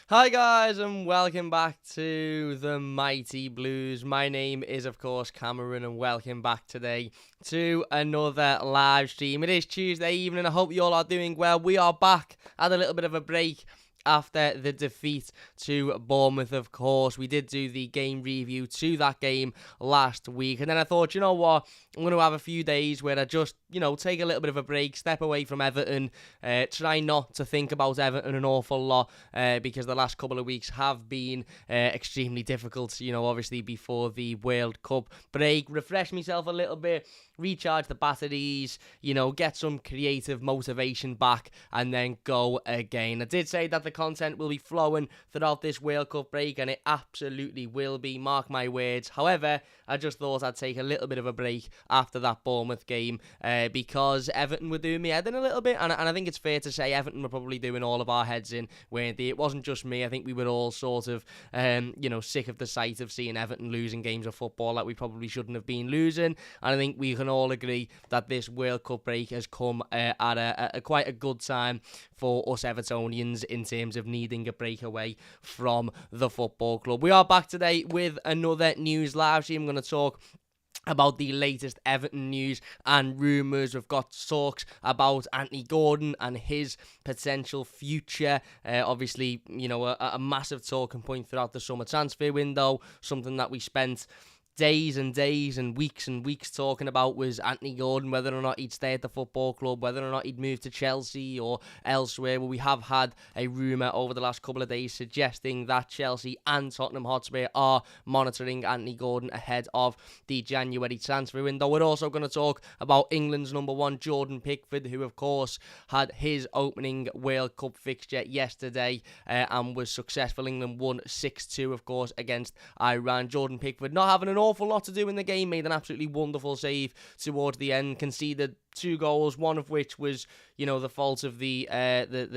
Hi guys and welcome back to the Mighty Blues. My name is of course Cameron and welcome back today to another live stream. It is Tuesday evening. I hope you all are doing well. We are back. Had a little bit of a break after the defeat to Bournemouth, of course. We did do the game review to that game last week. And then I thought, you know what? I'm going to have a few days where I just, take a little bit of a break, step away from Everton, try not to think about Everton an awful lot because the last couple of weeks have been extremely difficult, obviously before the World Cup break. Refresh myself a little bit, recharge the batteries, get some creative motivation back and then go again. I did say that the content will be flowing throughout this World Cup break and it absolutely will be, mark my words. However, I just thought I'd take a little bit of a break after that Bournemouth game because Everton were doing me head in a little bit, and I think it's fair to say Everton were probably doing all of our heads in, weren't they? It wasn't just me. I think we were all sort of sick of the sight of seeing Everton losing games of football that we probably shouldn't have been losing, and I think we can all agree that this World Cup break has come at a quite a good time for us Evertonians in terms of needing a breakaway from the football club. We are back today with another news live stream. I'm going to talk about the latest Everton news and rumours. We've got talks about Anthony Gordon and his potential future. Obviously, a massive talking point throughout the summer transfer window, something that we spent days and days and weeks talking about was Anthony Gordon, whether or not he'd stay at the football club, whether or not he'd move to Chelsea or elsewhere. Well, we have had a rumour over the last couple of days suggesting that Chelsea and Tottenham Hotspur are monitoring Anthony Gordon ahead of the January transfer window. We're also going to talk about England's number one, Jordan Pickford, who of course had his opening World Cup fixture yesterday and was successful. England won 6-2, of course, against Iran. Jordan Pickford not having an awful lot to do in the game, made an absolutely wonderful save towards the end, conceded 2 goals, one of which was, the fault of the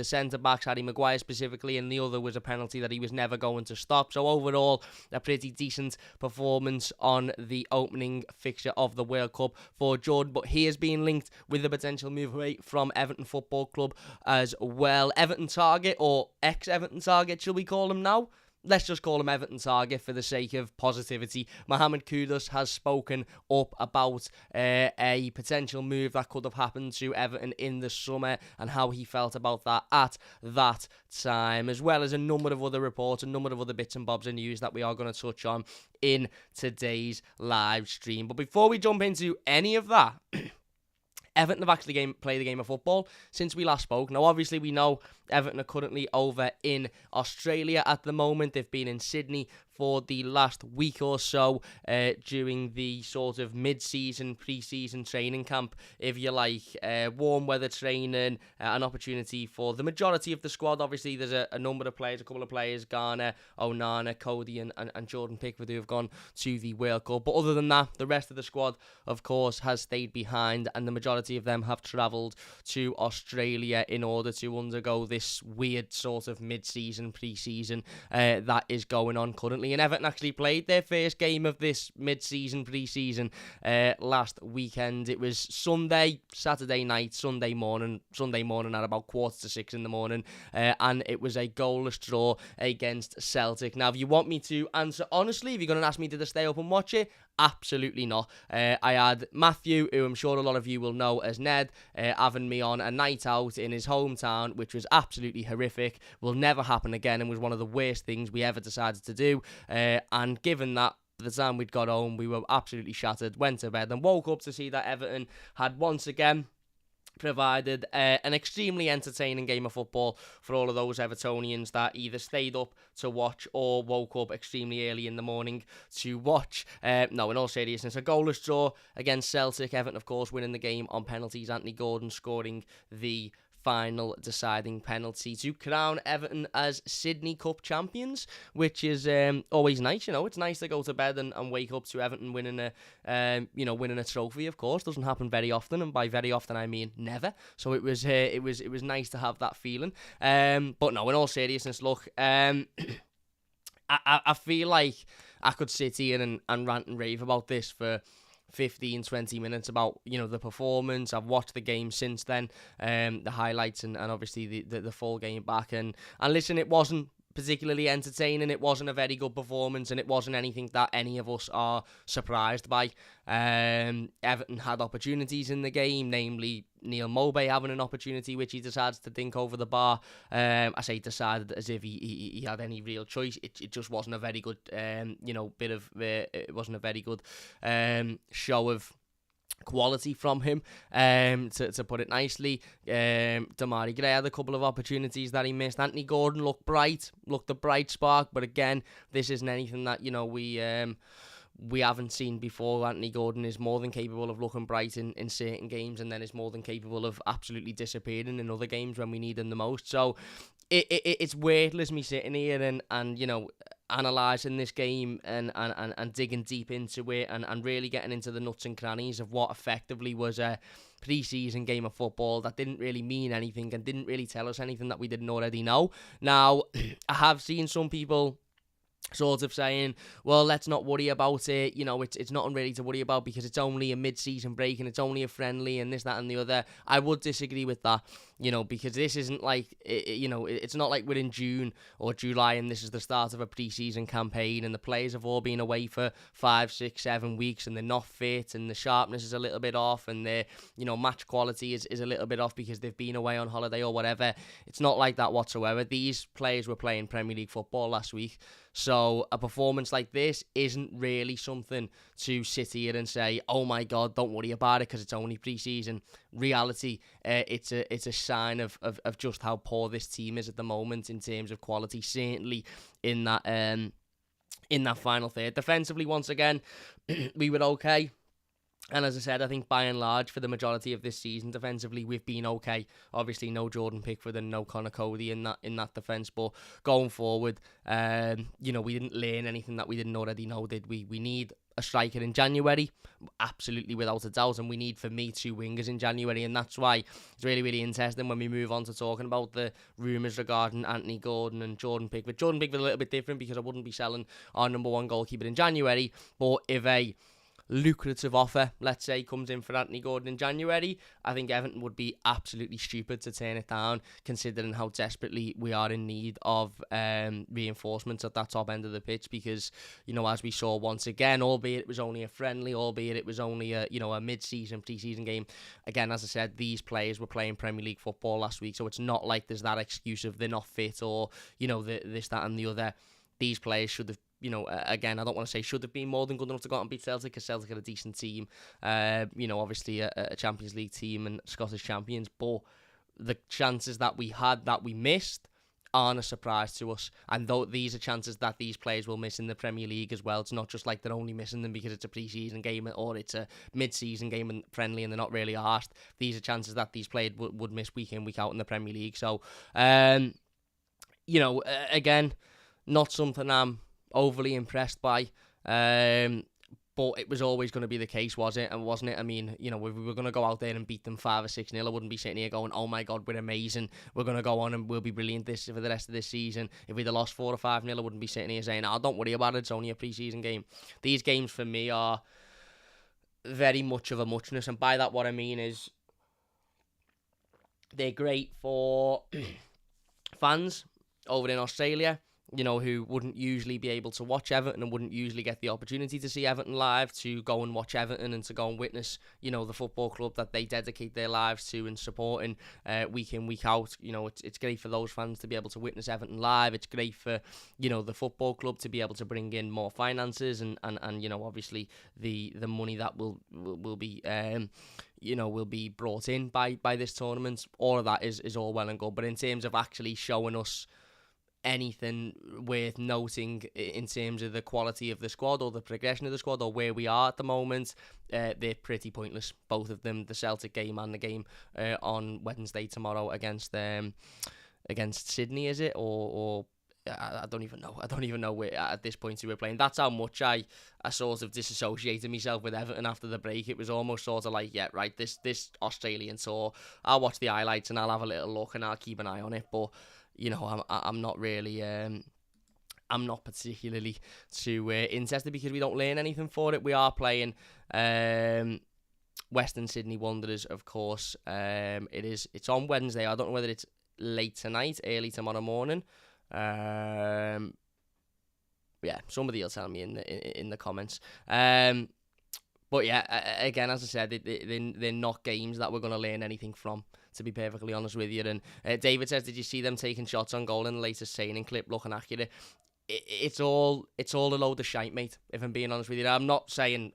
centre-backs, Harry Maguire specifically, and the other was a penalty that he was never going to stop. So overall, a pretty decent performance on the opening fixture of the World Cup for Jordan, but he is being linked with a potential move away from Everton Football Club as well. Everton target, or ex-Everton target, shall we call him now? Let's just call him Everton target for the sake of positivity. Mohamed Kudus has spoken up about a potential move that could have happened to Everton in the summer and how he felt about that at that time, as well as a number of other reports, a number of other bits and bobs of news that we are going to touch on in today's live stream. But before we jump into any of that, Everton have actually played a game of football since we last spoke. Now, obviously, we know Everton are currently over in Australia at the moment. They've been in Sydney for the last week or so during the sort of mid-season, pre-season training camp, if you like. Warm weather training, an opportunity for the majority of the squad. Obviously, there's a number of players, a couple of players, Garner, Onana, Cody and Jordan Pickford, who have gone to the World Cup. But other than that, the rest of the squad, of course, has stayed behind, and the majority of them have travelled to Australia in order to undergo this weird sort of mid-season, pre-season that is going on currently. And Everton actually played their first game of this mid-season, pre-season last weekend. It was Saturday night, Sunday morning at about 5:45 in the morning, and it was a goalless draw against Celtic. Now, if you want me to answer honestly, if you're going to ask me did I stay up and watch it, absolutely not. I had Matthew, who I'm sure a lot of you will know as Ned, having me on a night out in his hometown, which was absolutely horrific, will never happen again, and was one of the worst things we ever decided to do. And given that, by the time we'd got home, we were absolutely shattered, went to bed, and woke up to see that Everton had once again provided an extremely entertaining game of football for all of those Evertonians that either stayed up to watch or woke up extremely early in the morning to watch. No, in all seriousness, a goalless draw against Celtic. Everton, of course, winning the game on penalties. Anthony Gordon scoring the final deciding penalty to crown Everton as Sydney Cup champions, which is always nice. It's nice to go to bed and wake up to Everton winning a trophy. Of course, doesn't happen very often, and by very often I mean never. So it was nice to have that feeling. But no, in all seriousness, look, I feel like I could sit here and rant and rave about this for 15-20 minutes about the performance. I've watched the game since then, the highlights and obviously the full game back, and listen, it wasn't particularly entertaining. It wasn't a very good performance, and it wasn't anything that any of us are surprised by. Everton had opportunities in the game, namely Neil Mowbray having an opportunity which he decides to dink over the bar. I say decided as if he had any real choice. It just wasn't a very good, it wasn't a very good show of quality from him, to put it nicely. Damari Gray had a couple of opportunities that he missed. Anthony Gordon looked a bright spark, but again, this isn't anything that we haven't seen before. Anthony Gordon is more than capable of looking bright in certain games, and then is more than capable of absolutely disappearing in other games when we need him the most. So it's weightless me sitting here and analysing this game and digging deep into it and really getting into the nuts and crannies of what effectively was a pre-season game of football that didn't really mean anything and didn't really tell us anything that we didn't already know. Now, I have seen some people sort of saying, well, let's not worry about it, it's nothing really to worry about because it's only a mid-season break and it's only a friendly and this, that and the other. I would disagree with that, because this isn't like, it's not like we're in June or July and this is the start of a pre-season campaign and the players have all been away for 5, 6, 7 weeks and they're not fit and the sharpness is a little bit off and their, match quality is a little bit off because they've been away on holiday or whatever. It's not like that whatsoever. These players were playing Premier League football last week. So a performance like this isn't really something to sit here and say, oh my God, don't worry about it because it's only pre-season. Reality, it's a sign of just how poor this team is at the moment in terms of quality, certainly in that final third. Defensively, once again, we were okay. And as I said, I think by and large, for the majority of this season, defensively, we've been okay. Obviously, no Jordan Pickford and no Connor Cody in that defence. But going forward, we didn't learn anything that we didn't already know, did we? We need a striker in January, absolutely without a doubt. And we need, for me, 2 wingers in January. And that's why it's really, really interesting when we move on to talking about the rumours regarding Anthony Gordon and Jordan Pickford. Jordan Pickford a little bit different because I wouldn't be selling our number 1 goalkeeper in January. But if a lucrative offer, let's say, comes in for Anthony Gordon in January, I think Everton would be absolutely stupid to turn it down, considering how desperately we are in need of reinforcements at that top end of the pitch. Because, as we saw once again, albeit it was only a friendly, albeit it was only a mid-season, pre-season game, again, as I said, these players were playing Premier League football last week, so it's not like there's that excuse of they're not fit or, this, that and the other. These players should have, again, I don't want to say should have been more than good enough to go out and beat Celtic, because Celtic are a decent team, obviously a Champions League team and Scottish champions, but the chances that we had that we missed aren't a surprise to us. And though these are chances that these players will miss in the Premier League as well, it's not just like they're only missing them because it's a pre-season game or it's a mid-season game and friendly and they're not really arsed. These are chances that these players would miss week in, week out in the Premier League. So, again, not something I'm overly impressed by, but it was always going to be the case, wasn't it? I mean, if we were going to go out there and beat them 5 or 6-0, I wouldn't be sitting here going, oh my God, we're amazing, we're going to go on and we'll be brilliant for the rest of this season. If we'd have lost 4 or 5-0, I wouldn't be sitting here saying, oh, don't worry about it, it's only a pre-season game. These games for me are very much of a muchness, and by that what I mean is they're great for fans over in Australia, who wouldn't usually be able to watch Everton and wouldn't usually get the opportunity to see Everton live, to go and watch Everton and to go and witness, the football club that they dedicate their lives to and supporting week in, week out. It's great for those fans to be able to witness Everton live. It's great for, the football club to be able to bring in more finances and obviously the money that will be will be brought in by this tournament. All of that is all well and good, but in terms of actually showing us anything worth noting in terms of the quality of the squad or the progression of the squad or where we are at the moment, they're pretty pointless, both of them, the Celtic game and the game on Wednesday tomorrow against Sydney, is it, or I don't even know where at this point who we're playing. That's how much I sort of disassociated myself with Everton after the break. It was almost sort of like, yeah, right, this Australian tour, I'll watch the highlights and I'll have a little look and I'll keep an eye on it, but I'm not really, I'm not particularly too interested because we don't learn anything for it. We are playing Western Sydney Wanderers, of course. It's on Wednesday. I don't know whether it's late tonight, early tomorrow morning. Yeah, somebody will tell me in the comments. But yeah, again, as I said, they're not games that we're going to learn anything from, to be perfectly honest with you. And David says, did you see them taking shots on goal in the latest training clip, looking accurate? It's all a load of shite, mate, if I'm being honest with you. I'm not saying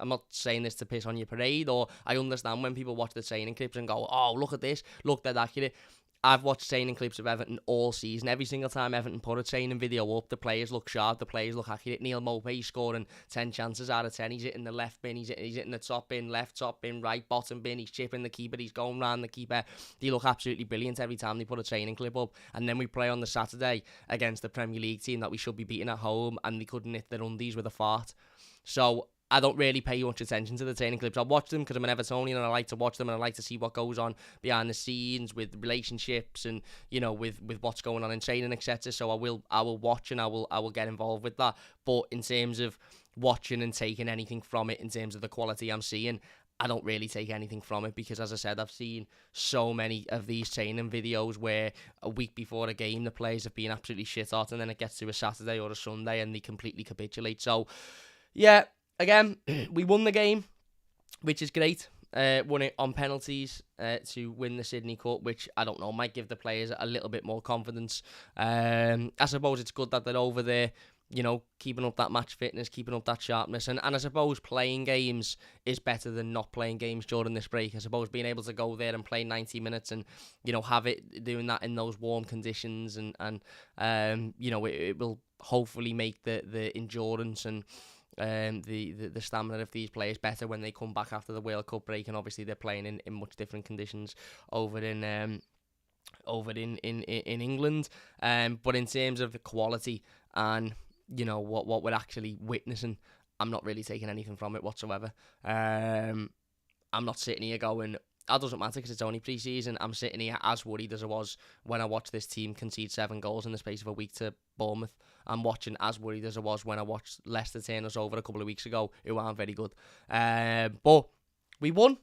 this to piss on your parade, or I understand when people watch the training clips and go, oh, look at this, look, they're accurate. I've watched training clips of Everton all season. Every single time Everton put a training video up, the players look sharp, the players look accurate. Neil Maupay scoring 10 chances out of 10. He's hitting the left bin, he's hitting the top bin, left top bin, right bottom bin. He's chipping the keeper, he's going round the keeper. They look absolutely brilliant every time they put a training clip up. And then we play on the Saturday against the Premier League team that we should be beating at home, and they couldn't hit their undies with a fart. So I don't really pay much attention to the training clips. I'll watch them because I'm an Evertonian and I like to watch them, and I like to see what goes on behind the scenes with relationships and, you know, with what's going on in training, etc. So I will watch and I will get involved with that. But in terms of watching and taking anything from it, in terms of the quality I'm seeing, I don't really take anything from it, because, as I said, I've seen so many of these training videos where a week before a game the players have been absolutely shit hot, and then it gets to a Saturday or a Sunday and they completely capitulate. So yeah, again, we won the game, which is great. Won it on penalties to win the Sydney Cup, which, I don't know, might give the players a little bit more confidence. I suppose it's good that they're over there, you know, keeping up that match fitness, keeping up that sharpness. And I suppose playing games is better than not playing games during this break. I suppose being able to go there and play 90 minutes and, you know, have it doing that in those warm conditions and you know, it will hopefully make the endurance and the stamina of these players better when they come back after the World Cup break. And obviously they're playing in much different conditions over in England. But in terms of the quality and, you know, what we're actually witnessing, I'm not really taking anything from it whatsoever. I'm not sitting here going, that doesn't matter because it's only pre-season. I'm sitting here as worried as I was when I watched this team concede 7 goals in the space of a week to Bournemouth. I'm watching as worried as I was when I watched Leicester turn us over a couple of weeks ago, who aren't very good. But we won.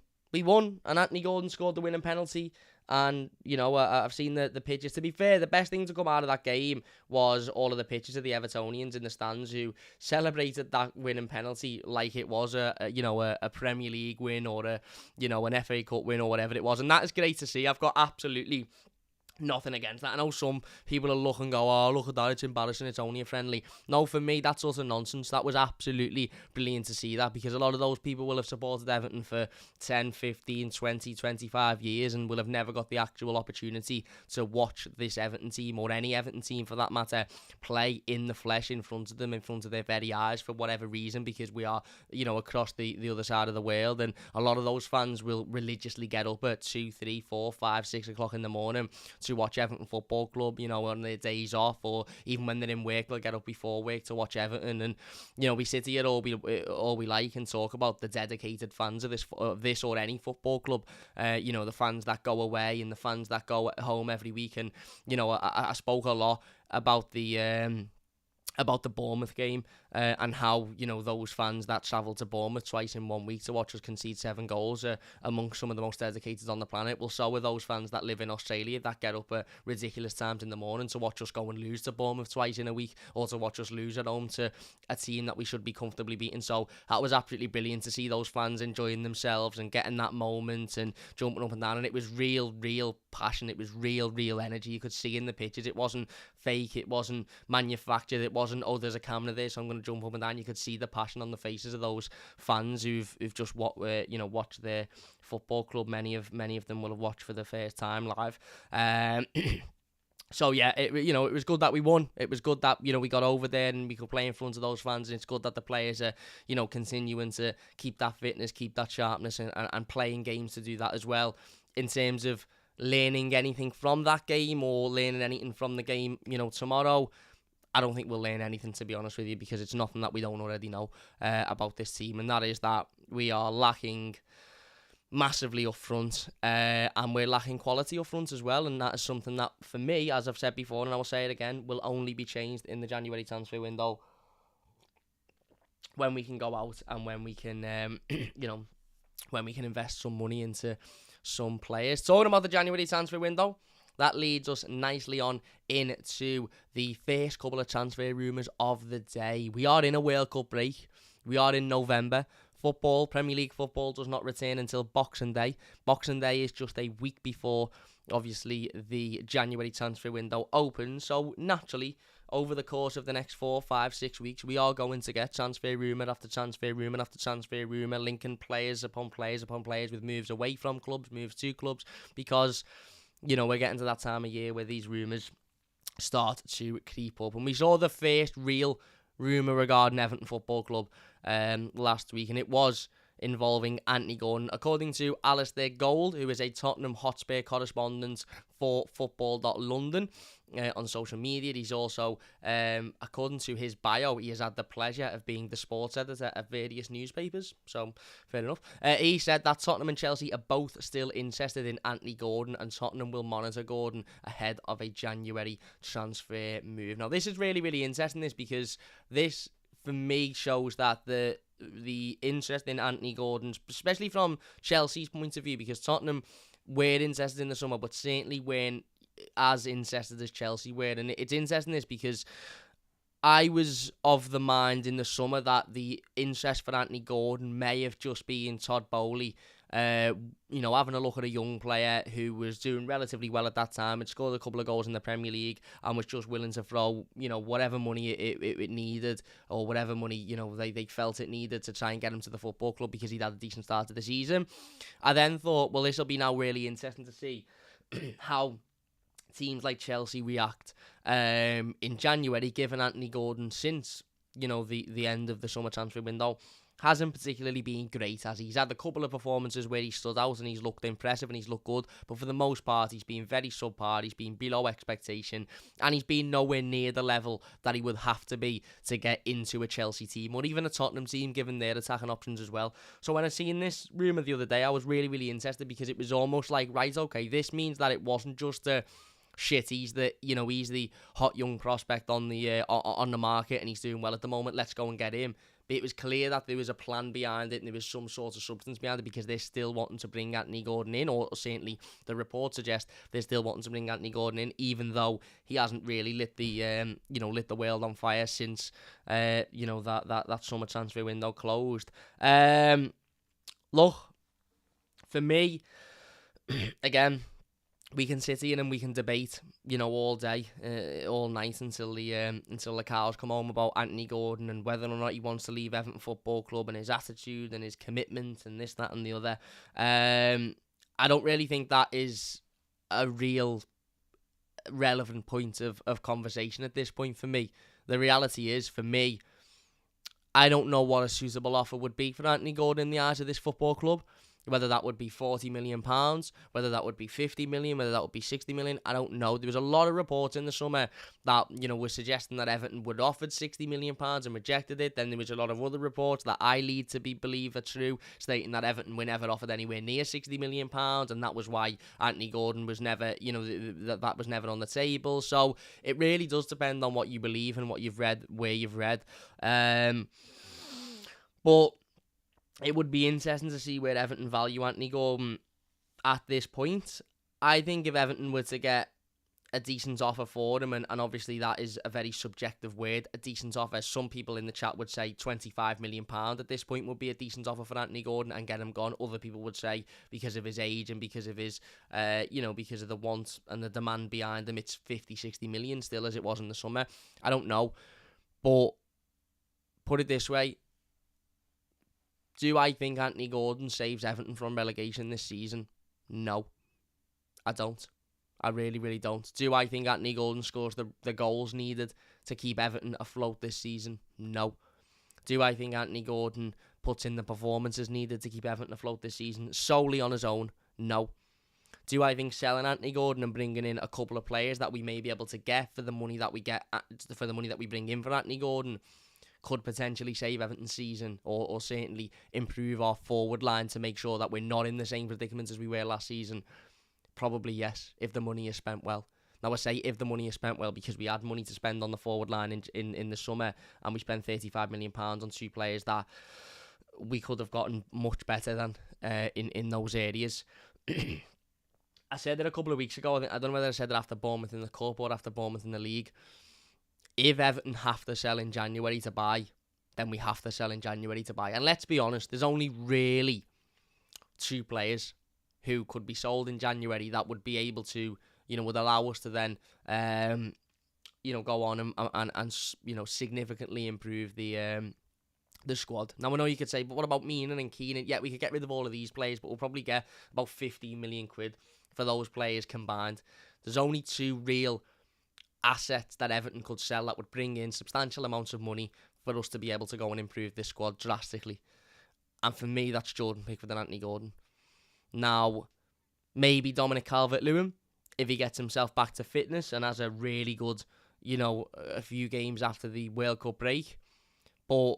And Anthony Gordon scored the winning penalty. And, you know, I've seen the pictures. To be fair, the best thing to come out of that game was all of the pictures of the Evertonians in the stands who celebrated that winning penalty like it was a Premier League win or an FA Cup win or whatever it was. And that is great to see. I've got absolutely nothing against that. I know some people will look and go, oh, look at that, it's embarrassing, it's only a friendly. No, for me, that's utter nonsense. That was absolutely brilliant to see that, because a lot of those people will have supported Everton for 10, 15, 20, 25 years and will have never got the actual opportunity to watch this Everton team, or any Everton team for that matter, play in the flesh in front of them, in front of their very eyes, for whatever reason, because we are, you know, across the other side of the world. And a lot of those fans will religiously get up at 2, 3, 4, 5, 6 o'clock in the morning to watch Everton Football Club, you know, on their days off, or even when they're in work, they'll get up before work to watch Everton. And, you know, we sit here all we like and talk about the dedicated fans of this or any football club, you know, the fans that go away and the fans that go at home every week. And, you know, I spoke a lot about the Bournemouth game and how, you know, those fans that travel to Bournemouth twice in 1 week to watch us concede 7 goals are amongst some of the most dedicated on the planet. Well, so are those fans that live in Australia that get up at ridiculous times in the morning to watch us go and lose to Bournemouth twice in a week, or to watch us lose at home to a team that we should be comfortably beating. So that was absolutely brilliant to see those fans enjoying themselves and getting that moment and jumping up and down. And it was real passion. It was real energy. You could see in the pitches. It wasn't fake. It wasn't manufactured. It wasn't, oh, there's a camera there, so I'm going to jump up and down. You could see the passion on the faces of those fans who've just watched their football club. Many of them will have watched for the first time live. So yeah, it was good that we won. It was good that, you know, we got over there and we could play in front of those fans. And it's good that the players are, you know, continuing to keep that fitness, keep that sharpness, and playing games to do that as well. In terms of learning anything from that game or learning anything from the game, you know, tomorrow, I don't think we'll learn anything, to be honest with you, because it's nothing that we don't already know about this team, and that is that we are lacking massively up front, and we're lacking quality up front as well. And that is something that, for me, as I've said before, and I will say it again, will only be changed in the January transfer window, when we can go out and when we can, when we can invest some money into some players. Talking about the January transfer window, that leads us nicely on into the first couple of transfer rumours of the day. We are in a World Cup break. We are in November. Football, Premier League football, does not return until Boxing Day. Boxing Day is just a week before, obviously, the January transfer window opens. So, naturally, over the course of the next 4, 5, 6 weeks, we are going to get transfer rumour after transfer rumour after transfer rumour, linking players upon players upon players with moves away from clubs, moves to clubs, because, we're getting to that time of year where these rumours start to creep up. And we saw the first real rumour regarding Everton Football Club last week, and it was involving Anthony Gordon. According to Alistair Gold, who is a Tottenham Hotspur correspondent for Football.London on social media, he's also, according to his bio, he has had the pleasure of being the sports editor at various newspapers, so fair enough. He said that Tottenham and Chelsea are both still interested in Anthony Gordon, and Tottenham will monitor Gordon ahead of a January transfer move. Now, this is really, really interesting, because this, for me, shows that the interest in Anthony Gordon, especially from Chelsea's point of view, because Tottenham were interested in the summer, but certainly weren't as interested as Chelsea were. And it's interesting this because I was of the mind in the summer that the interest for Anthony Gordon may have just been Todd Bowley, having a look at a young player who was doing relatively well at that time, had scored a couple of goals in the Premier League, and was just willing to throw, whatever money it needed, or whatever money, they felt it needed to try and get him to the football club because he'd had a decent start to the season. I then thought, well, this will be now really interesting to see how teams like Chelsea react in January, given Anthony Gordon, since the end of the summer transfer window, hasn't particularly been great, as he's had a couple of performances where he stood out and he's looked impressive and he's looked good, but for the most part he's been very subpar, he's been below expectation, and he's been nowhere near the level that he would have to be to get into a Chelsea team, or even a Tottenham team, given their attacking options as well. So when I seen this rumour the other day, I was really, really interested, because it was almost like, right, okay, this means that it wasn't just a shit, he's the hot young prospect on the market and he's doing well at the moment, let's go and get him. But it was clear that there was a plan behind it and there was some sort of substance behind it, because they're still wanting to bring Anthony Gordon in, or certainly the reports suggest they're still wanting to bring Anthony Gordon in, even though he hasn't really lit the world on fire since that summer transfer window closed. Look, for me, again, we can sit here and we can debate, all day, all night until the cows come home about Anthony Gordon and whether or not he wants to leave Everton Football Club, and his attitude and his commitment and this, that and the other. I don't really think that is a real relevant point of conversation at this point for me. The reality is, for me, I don't know what a suitable offer would be for Anthony Gordon in the eyes of this football club. Whether that would be £40 million, whether that would be 50 million, whether that would be 60 million, I don't know. There was a lot of reports in the summer that, were suggesting that Everton would offer £60 million and rejected it. Then there was a lot of other reports that I lead to believe are true, stating that Everton were never offered anywhere near £60 million, and that was why Anthony Gordon was never, that was never on the table. So it really does depend on what you believe and what you've read, where you've read. But it would be interesting to see where Everton value Anthony Gordon at this point. I think if Everton were to get a decent offer for him, and obviously that is a very subjective word, a decent offer, some people in the chat would say £25 million at this point would be a decent offer for Anthony Gordon and get him gone. Other people would say, because of his age and because of his, because of the want and the demand behind him, it's 50, 60 million still, as it was in the summer. I don't know. But put it this way, do I think Anthony Gordon saves Everton from relegation this season? No, I don't. I really, really don't. Do I think Anthony Gordon scores the goals needed to keep Everton afloat this season? No. Do I think Anthony Gordon puts in the performances needed to keep Everton afloat this season solely on his own? No. Do I think selling Anthony Gordon and bringing in a couple of players that we may be able to get for the money that we bring in for Anthony Gordon could potentially save Everton's season, or certainly improve our forward line to make sure that we're not in the same predicament as we were last season? Probably yes, if the money is spent well. Now I say if the money is spent well because we had money to spend on the forward line in the summer, and we spent £35 million on two players that we could have gotten much better than in those areas. I said it a couple of weeks ago. I don't know whether I said it after Bournemouth in the Cup or after Bournemouth in the league. If Everton have to sell in January to buy, then we have to sell in January to buy. And let's be honest, there's only really 2 players who could be sold in January that would be able to, would allow us to then, go on and significantly improve the squad. Now, I know you could say, but what about Meenan and Keenan? Yeah, we could get rid of all of these players, but we'll probably get about 15 million quid for those players combined. There's only 2 real assets that Everton could sell that would bring in substantial amounts of money for us to be able to go and improve this squad drastically. And for me, that's Jordan Pickford and Anthony Gordon. Now, maybe Dominic Calvert-Lewin, if he gets himself back to fitness and has a really good, a few games after the World Cup break. But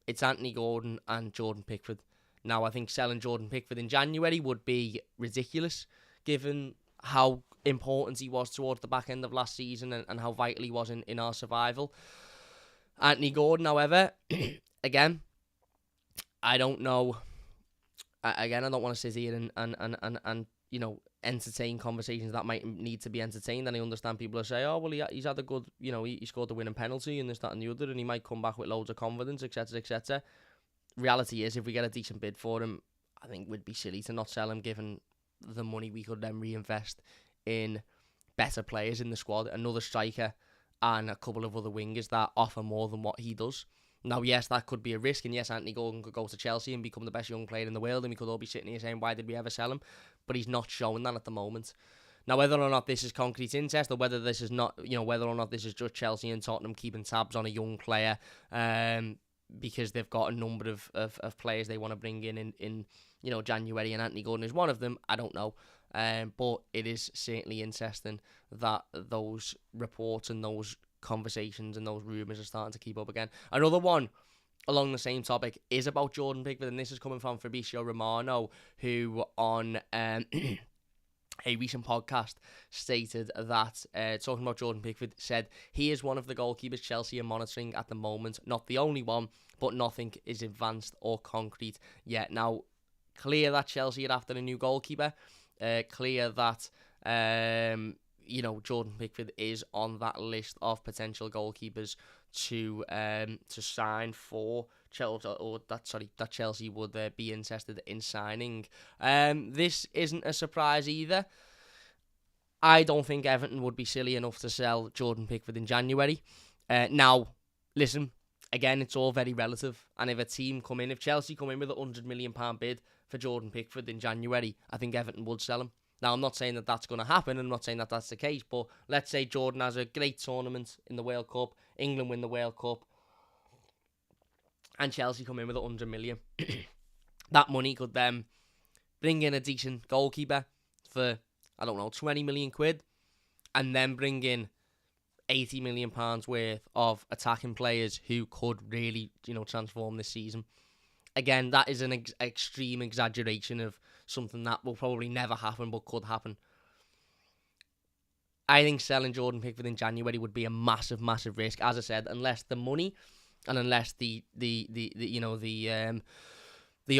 it's Anthony Gordon and Jordan Pickford. Now, I think selling Jordan Pickford in January would be ridiculous, given how important he was towards the back end of last season and how vital he was in our survival. Anthony Gordon, however, again, I don't know. Again, I don't want to sit here and entertain conversations that might need to be entertained. And I understand people are saying, oh, well, he's had a good, he scored the winning penalty and this, that and the other, and he might come back with loads of confidence, etc., etc. Reality is, if we get a decent bid for him, I think we'd be silly to not sell him, given the money we could then reinvest in better players in the squad, another striker and a couple of other wingers that offer more than what he does. Now, yes, that could be a risk, and yes, Anthony Gordon could go to Chelsea and become the best young player in the world, and we could all be sitting here saying, why did we ever sell him? But he's not showing that at the moment. Now, whether or not this is concrete interest, or whether this is not, whether or not this is just Chelsea and Tottenham keeping tabs on a young player, because they've got a number of players they want to bring in January, and Anthony Gordon is one of them, I don't know. But it is certainly interesting that those reports and those conversations and those rumours are starting to keep up again. Another one along the same topic is about Jordan Pickford, and this is coming from Fabrizio Romano, who on a recent podcast stated that, talking about Jordan Pickford, said he is one of the goalkeepers Chelsea are monitoring at the moment. Not the only one, but nothing is advanced or concrete yet. Now, clear that Chelsea are after a new goalkeeper. Clear that Jordan Pickford is on that list of potential goalkeepers to sign for Chelsea, or that Chelsea would be interested in signing. This isn't a surprise either. I don't think Everton would be silly enough to sell Jordan Pickford in January. Now, listen, again, it's all very relative. And if Chelsea come in with a £100 million bid for Jordan Pickford in January, I think Everton would sell him. Now, I'm not saying that that's going to happen, I'm not saying that that's the case, but let's say Jordan has a great tournament in the World Cup, England win the World Cup, and Chelsea come in with 100 million. That money could then bring in a decent goalkeeper for, 20 million quid, and then bring in £80 million worth of attacking players who could really, transform this season. Again, that is an extreme exaggeration of something that will probably never happen but could happen. I think selling Jordan Pickford in January would be a massive, massive risk. As I said, unless the money and unless the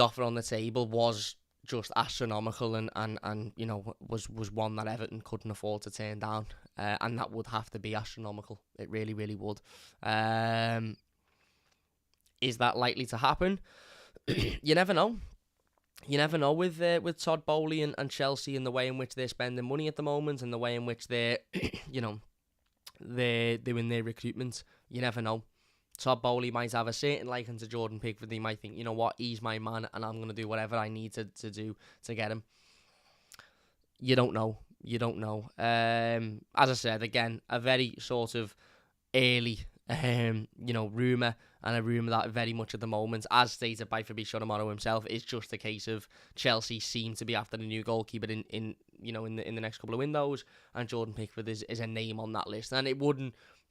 offer on the table was just astronomical and was one that Everton couldn't afford to turn down, and that would have to be astronomical. It really, really would. Is that likely to happen? You never know. You never know with Todd Boehly and Chelsea and the way in which they're spending money at the moment and the way in which they're they're doing their recruitment. You never know. Todd Boehly might have a certain liking to Jordan Pickford. He might think, he's my man and I'm going to do whatever I need to do to get him. You don't know. As I said, again, a very sort of early rumour, and a rumour that very much at the moment, as stated by Fabrizio Romano himself, is just a case of Chelsea seem to be after the new goalkeeper in the next couple of windows, and Jordan Pickford is a name on that list, and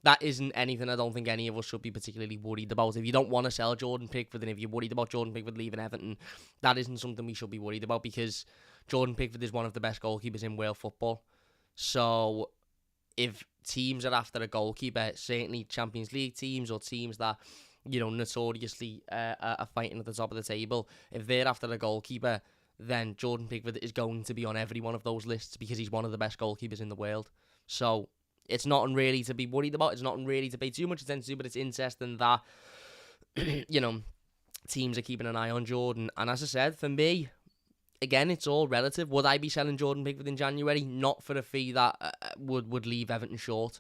that isn't anything I don't think any of us should be particularly worried about. If you don't want to sell Jordan Pickford, and if you're worried about Jordan Pickford leaving Everton, that isn't something we should be worried about, because Jordan Pickford is one of the best goalkeepers in world football. So if teams are after a goalkeeper, certainly Champions League teams or teams that notoriously are fighting at the top of the table, if they're after a goalkeeper, then Jordan Pickford is going to be on every one of those lists because he's one of the best goalkeepers in the world. So it's nothing really to be worried about. It's nothing really to pay too much attention to, but it's interesting that, teams are keeping an eye on Jordan. And as I said, for me, again, it's all relative. Would I be selling Jordan Pickford in January? Not for a fee that would leave Everton short.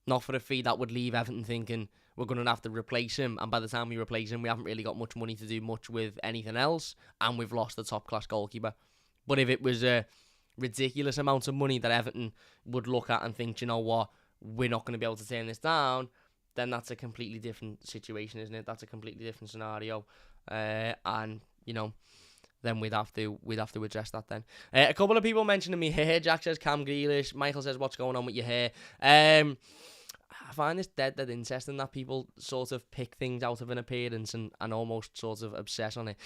Not for a fee that would leave Everton thinking we're going to have to replace him, and by the time we replace him, we haven't really got much money to do much with anything else, and we've lost a top-class goalkeeper. But if it was a ridiculous amount of money that Everton would look at and think, you know what, we're not going to be able to turn this down, then that's a completely different situation, isn't it? That's a completely different scenario, and then we'd have to address that then. A couple of people mentioning me hair. Jack says Cam Grealish. Michael says, what's going on with your hair? I find this dead interesting that people sort of pick things out of an appearance and almost sort of obsess on it.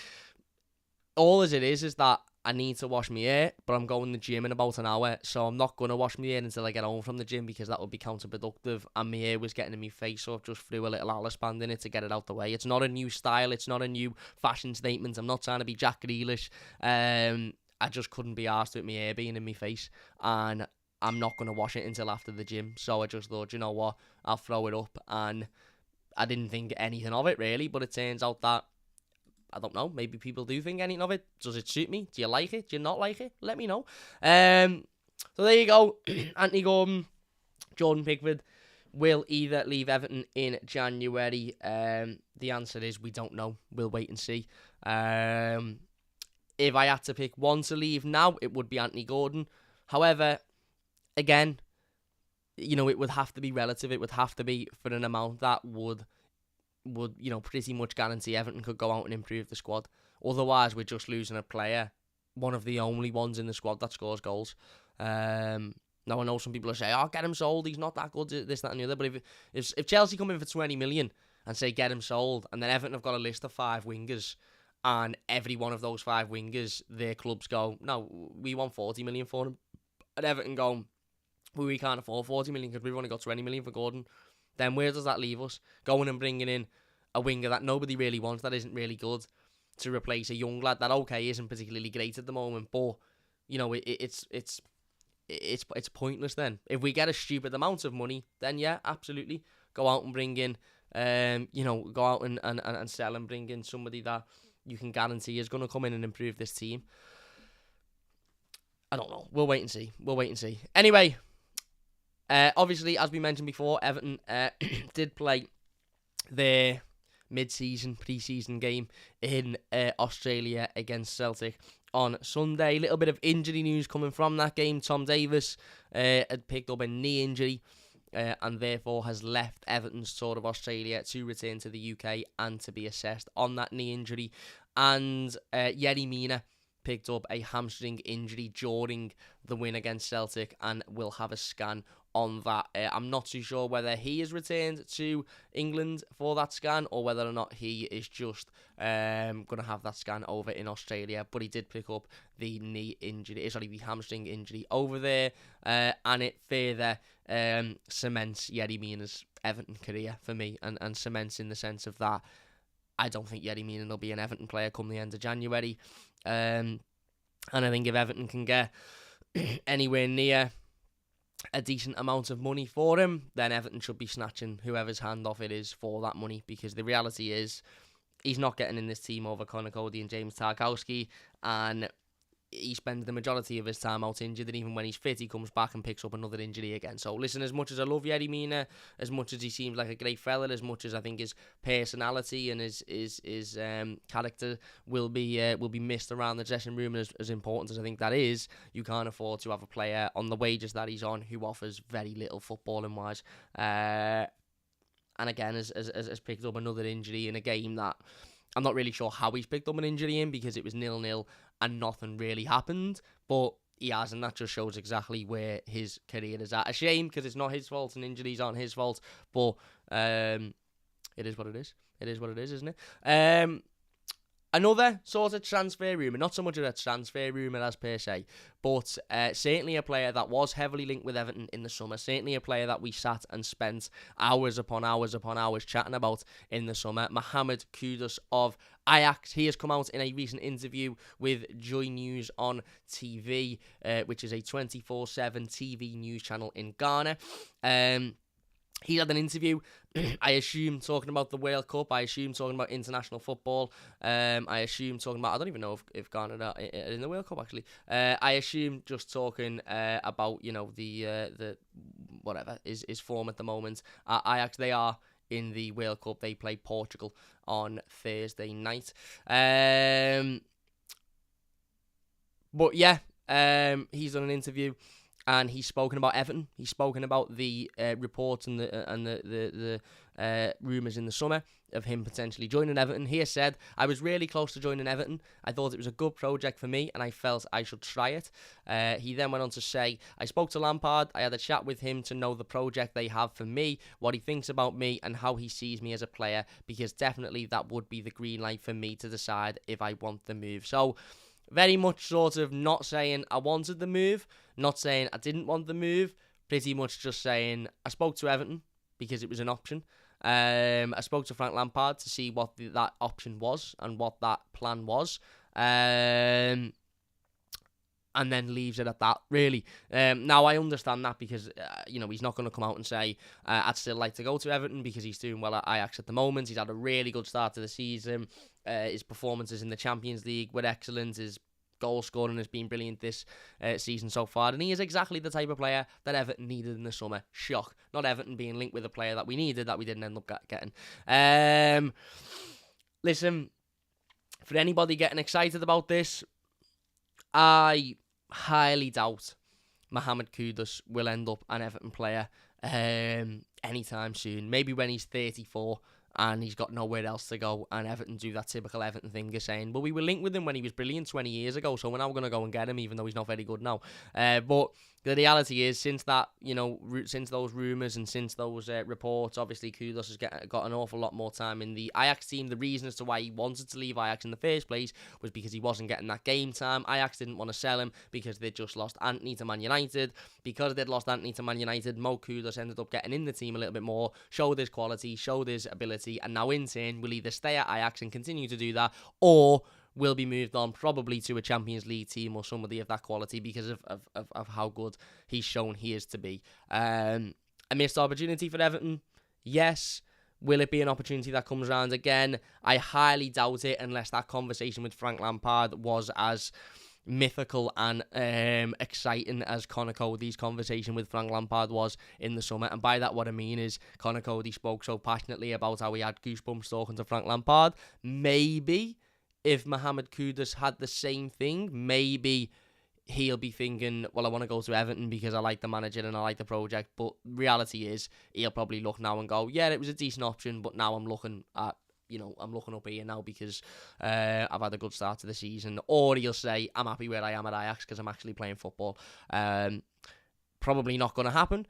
All as it is that I need to wash my hair, but I'm going to the gym in about an hour, so I'm not going to wash my hair until I get home from the gym because that would be counterproductive, and my hair was getting in my face, so I've just threw a little Alice band in it to get it out the way. It's not a new style, it's not a new fashion statement, I'm not trying to be Jack Grealish. I just couldn't be arsed with my hair being in my face, and I'm not going to wash it until after the gym, so I just thought, you know what, I'll throw it up, and I didn't think anything of it really, but it turns out that I don't know, maybe people do think anything of it. Does it suit me? Do you like it? Do you not like it? Let me know. So there you go. Anthony Gordon, Jordan Pickford will either leave Everton in January. The answer is we don't know. We'll wait and see. If I had to pick one to leave now, it would be Anthony Gordon. However, again, it would have to be relative. It would have to be for an amount that would pretty much guarantee Everton could go out and improve the squad. Otherwise, we're just losing a player, one of the only ones in the squad that scores goals. Now, I know some people are saying, get him sold, he's not that good, this, that and the other, but if Chelsea come in for 20 million and say, get him sold, and then Everton have got a list of 5 wingers, and every one of those 5 wingers, their clubs go, no, we want 40 million for him, and Everton go, well, we can't afford 40 million because we've only got 20 million for Gordon, then where does that leave us? Going and bringing in a winger that nobody really wants, that isn't really good, to replace a young lad that, okay, isn't particularly great at the moment, but, it's pointless then. If we get a stupid amount of money, then yeah, absolutely. Go out and bring in, go out and sell and bring in somebody that you can guarantee is going to come in and improve this team. I don't know. We'll wait and see. Anyway, obviously, as we mentioned before, Everton did play their pre-season game in Australia against Celtic on Sunday. A little bit of injury news coming from that game. Tom Davies had picked up a knee injury and therefore has left Everton's tour of Australia to return to the UK and to be assessed on that knee injury. And Yerry Mina picked up a hamstring injury during the win against Celtic and will have a scan on that. I'm not too sure whether he is returned to England for that scan or whether or not he is just going to have that scan over in Australia, but he did pick up the the hamstring injury over there, and it further cements Yerry Mina's Everton career for me, and cements in the sense of that I don't think Yerry Mina will be an Everton player come the end of January, and I think if Everton can get anywhere near a decent amount of money for him, then Everton should be snatching whoever's hand off it is for that money, because the reality is he's not getting in this team over Conor Cody and James Tarkowski, and he spends the majority of his time out injured, and even when he's fit, he comes back and picks up another injury again. So listen, as much as I love Yerry Mina, as much as he seems like a great fella, as much as I think his personality and his character will be missed around the dressing room, and as important as I think that is, you can't afford to have a player on the wages that he's on who offers very little footballing wise. And again, has picked up another injury in a game that I'm not really sure how he's picked up an injury in, because it was 0-0 and nothing really happened, but he has, and that just shows exactly where his career is at. A shame, because it's not his fault and injuries aren't his fault, but it is what it is. It is what it is, isn't it? Another sort of transfer rumour, not so much of a transfer rumour as per se, but certainly a player that was heavily linked with Everton in the summer, certainly a player that we sat and spent hours upon hours upon hours chatting about in the summer, Mohamed Kudus of Ajax. He has come out in a recent interview with Joy News on TV, which is a 24/7 TV news channel in Ghana. He had an interview, I assume, talking about the World Cup. I assume talking about international football. I assume talking about, I don't even know if Ghana are in the World Cup, actually. I assume just talking about, the whatever is form at the moment. Ajax, they are in the World Cup. They play Portugal on Thursday night. But yeah, he's done an interview. And he's spoken about Everton. He's spoken about the reports and the rumours in the summer of him potentially joining Everton. He has said, I was really close to joining Everton. I thought it was a good project for me and I felt I should try it. He then went on to say, I spoke to Lampard. I had a chat with him to know the project they have for me, what he thinks about me and how he sees me as a player, because definitely that would be the green light for me to decide if I want the move. So very much sort of not saying I wanted the move, not saying I didn't want the move, pretty much just saying I spoke to Everton because it was an option. I spoke to Frank Lampard to see what that option was and what that plan was. And then leaves it at that, really. Now, I understand that because, he's not going to come out and say, I'd still like to go to Everton because he's doing well at Ajax at the moment. He's had a really good start to the season. His performances in the Champions League were excellent. His goal scoring has been brilliant this season so far. And he is exactly the type of player that Everton needed in the summer. Shock. Not Everton being linked with a player that we needed that we didn't end up getting. Listen, for anybody getting excited about this, I highly doubt Mohamed Kudus will end up an Everton player anytime soon. Maybe when he's 34 and he's got nowhere else to go, and Everton do that typical Everton thing of saying, well, we were linked with him when he was brilliant 20 years ago, so we're now going to go and get him, even though he's not very good now. But the reality is, since that, since those rumours and since those reports, obviously Kudus has got an awful lot more time in the Ajax team. The reason as to why he wanted to leave Ajax in the first place was because he wasn't getting that game time. Ajax didn't want to sell him because they'd just lost Antony to Man United. Because they'd lost Antony to Man United, Mo Kudus ended up getting in the team a little bit more, showed his quality, showed his ability, and now in turn will either stay at Ajax and continue to do that, or will be moved on probably to a Champions League team or somebody of that quality because of how good he's shown he is to be. A missed opportunity for Everton? Yes. Will it be an opportunity that comes around again? I highly doubt it, unless that conversation with Frank Lampard was as mythical and exciting as Conor Cody's conversation with Frank Lampard was in the summer. And by that, what I mean is Conor Cody spoke so passionately about how he had goosebumps talking to Frank Lampard. Maybe if Mohamed Kudus had the same thing, maybe he'll be thinking, well, I want to go to Everton because I like the manager and I like the project. But reality is, he'll probably look now and go, yeah, it was a decent option, but now I'm looking at, I'm looking up here now because I've had a good start to the season. Or he'll say, I'm happy where I am at Ajax because I'm actually playing football. Probably not going to happen.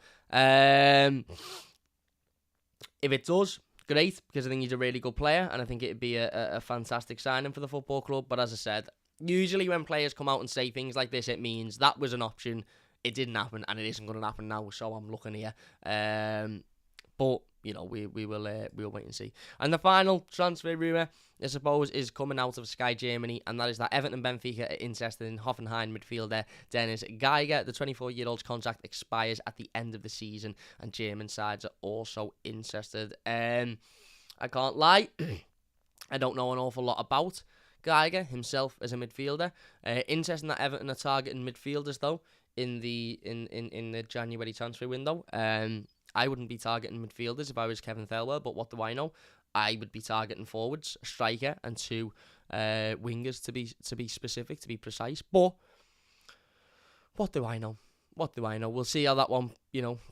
If it does, great, because I think he's a really good player and I think it'd be a fantastic signing for the football club. But as I said, usually when players come out and say things like this, it means that was an option, it didn't happen, and it isn't going to happen now, so I'm looking here. But we'll wait and see. And the final transfer rumour, I suppose, is coming out of Sky Germany, and that is that Everton and Benfica are interested in Hoffenheim midfielder Dennis Geiger. The 24-year-old's contract expires at the end of the season, and German sides are also interested. I can't lie, I don't know an awful lot about Geiger himself as a midfielder. Interesting that Everton are targeting midfielders though in the January transfer window. I wouldn't be targeting midfielders if I was Kevin Thelwell, but what do I know? I would be targeting forwards, a striker, and two wingers to be specific, to be precise. But what do I know? What do I know? We'll see how that one,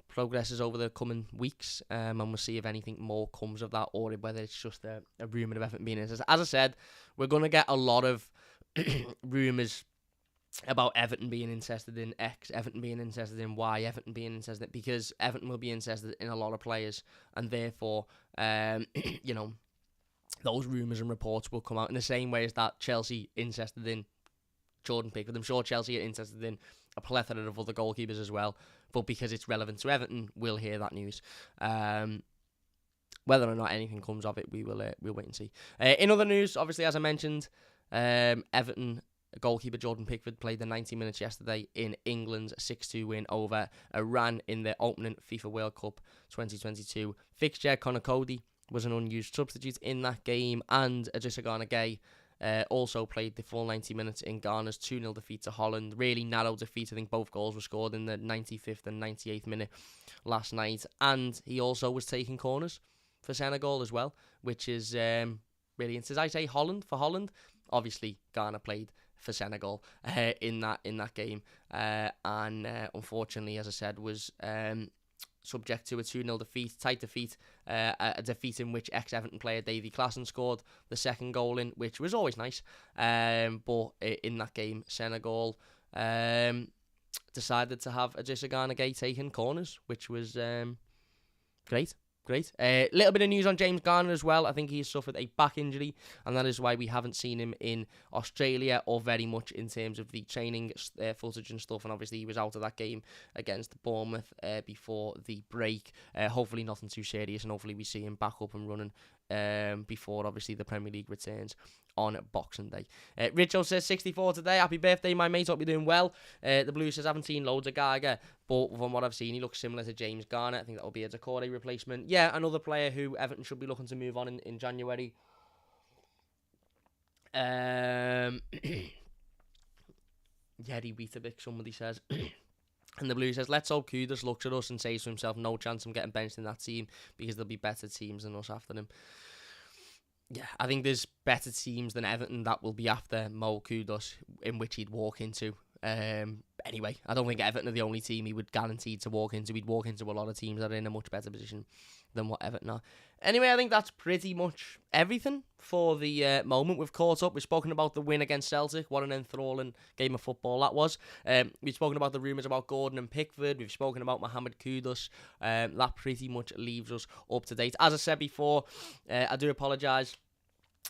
progresses over the coming weeks, and we'll see if anything more comes of that, or whether it's just a rumour of Everton being in. As I said, we're going to get a lot of rumours about Everton being interested in X, Everton being interested in Y, Everton being interested in, because Everton will be interested in a lot of players, and therefore, those rumours and reports will come out in the same way as that Chelsea interested in Jordan Pickford. I'm sure Chelsea are interested in a plethora of other goalkeepers as well, but because it's relevant to Everton, we'll hear that news. Whether or not anything comes of it, we'll wait and see. In other news, obviously, as I mentioned, Everton goalkeeper Jordan Pickford played the 90 minutes yesterday in England's 6-2 win over Iran in their opening FIFA World Cup 2022 fixture. Conor Cody was an unused substitute in that game, and Idrissa Gana Gueye also played the full 90 minutes in Ghana's 2-0 defeat to Holland. Really narrow defeat. I think both goals were scored in the 95th and 98th minute last night, and he also was taking corners for Senegal as well, which is really interesting. As I say, Holland for Holland. Obviously, Ghana played for Senegal in that game, and unfortunately, as I said, was subject to a 2-0 defeat, tight defeat, a defeat in which ex-Everton player Davy Klaassen scored the second goal in, which was always nice. But in that game, Senegal decided to have Idrissa Gana Gueye taking corners, which was great. Great. A little bit of news on James Garner as well. I think he's suffered a back injury, and that is why we haven't seen him in Australia or very much in terms of the training footage and stuff. And obviously, he was out of that game against Bournemouth before the break. Hopefully, nothing too serious, and hopefully, we see him back up and running before obviously the Premier League returns on Boxing Day. Richo says 64 today. Happy birthday, my mate. Hope you're doing well. The Blues says, haven't seen loads of Geiger, but from what I've seen, he looks similar to James Garner. I think that will be a Decore replacement. Yeah, another player who Everton should be looking to move on in January. Yeri Weetabix, somebody says. And the Blues says, let's hope Kudus looks at us and says to himself, no chance I'm getting benched in that team because there'll be better teams than us after him. Yeah, I think there's better teams than Everton that will be after Mo Kudus, in which he'd walk into. Anyway, I don't think Everton are the only team he would guarantee to walk into. He'd walk into a lot of teams that are in a much better position than what Everton are. Anyway, I think that's pretty much everything for the moment. We've caught up. We've spoken about the win against Celtic. What an enthralling game of football that was. We've spoken about the rumours about Gordon and Pickford. We've spoken about Mohamed Kudus. That pretty much leaves us up to date. As I said before, I do apologise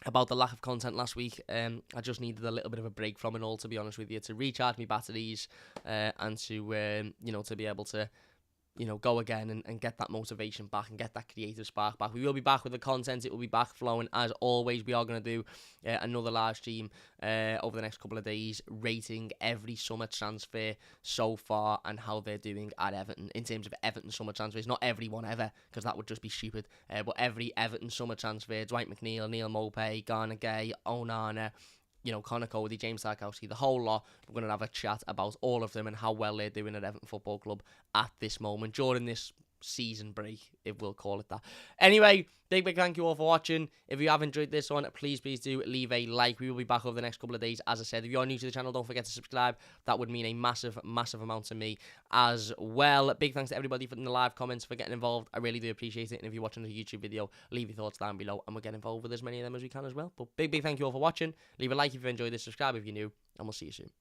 about the lack of content last week. I just needed a little bit of a break from it all, to be honest with you, to recharge my batteries and to to be able to go again and get that motivation back and get that creative spark back. We will be back with the content. It will be back flowing as always. We are going to do another live stream over the next couple of days, rating every summer transfer so far and how they're doing at Everton in terms of Everton summer transfers. Not everyone ever, because that would just be stupid, but every Everton summer transfer: Dwight McNeil, Neil Maupay, Gana Gueye, Onana, Conor Cody, James Tarkowski, the whole lot. We're going to have a chat about all of them and how well they're doing at Everton Football Club at this moment, during this season break, if we'll call it that. Anyway, big thank you all for watching. If you have enjoyed this one, please do leave a like. We will be back over the next couple of days. As I said, if you're new to the channel, don't forget to subscribe. That would mean a massive amount to me as well. Big thanks to everybody in the live comments for getting involved. I really do appreciate it. And if you're watching the YouTube video, leave your thoughts down below and we'll get involved with as many of them as we can as well. But big thank you all for watching. Leave a like if you enjoyed this, subscribe if you're new, and we'll see you soon.